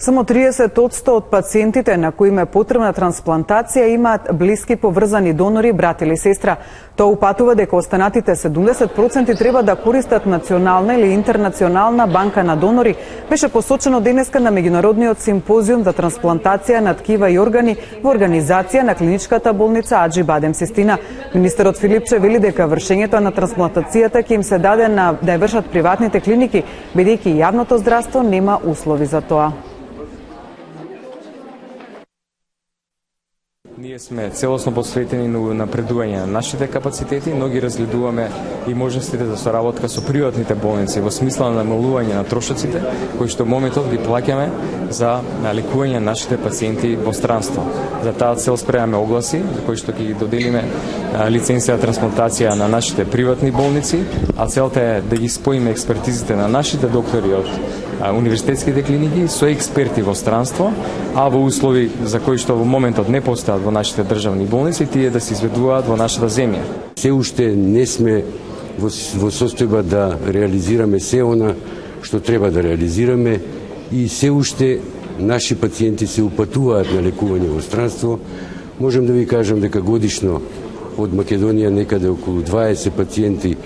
Само 30% од пациентите на кои им е потребна трансплантација имаат блиски поврзани донори, брат или сестра. Тоа упатува дека останатите 70% треба да користат национална или интернационална банка на донори, беше посочено денеска на меѓународниот симпозиум за трансплантација на ткива и органи во организација на клиничката болница Аџи Бадем Систина. Министерот Филипче вели дека вршењето на трансплантацијата ќе им се даде да ја вршат приватните клиники, бидејќи јавното здравство нема услови за тоа. Ние сме целосно посветени на напредување на нашите капацитети, но ги разгледуваме и можностите за соработка со приватните болници во смисла на намалување на трошоците, кои што моментот ги плаќаме за лекување на нашите пациенти во странство. За таа цел спремаме огласи, за кои што ќе ги доделиме лиценција за трансплантација на нашите приватни болници, а целта е да ги споиме експертизите на нашите доктори од универзитетските клиники со експерти во странство, а во услови за кои што во моментот не постојат во нашите државни болници, тие да се изведуваат во нашата земја. Се уште не сме во состојба да реализираме се она што треба да реализираме и се уште наши пациенти се упатуваат на лекување во странство. Можем да ви кажам дека годишно од Македонија некаде околу 20 пациенти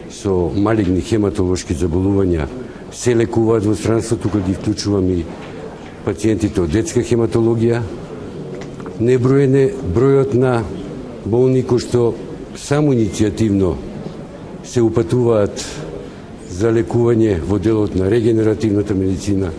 со малигни хематолошки заболувања се лекуваат во странство, тука ги вклучувам и пациентите од детска хематологија. Неброен е бројот на болни кои што само иницијативно се упатуваат за лекување во делот на регенеративната медицина,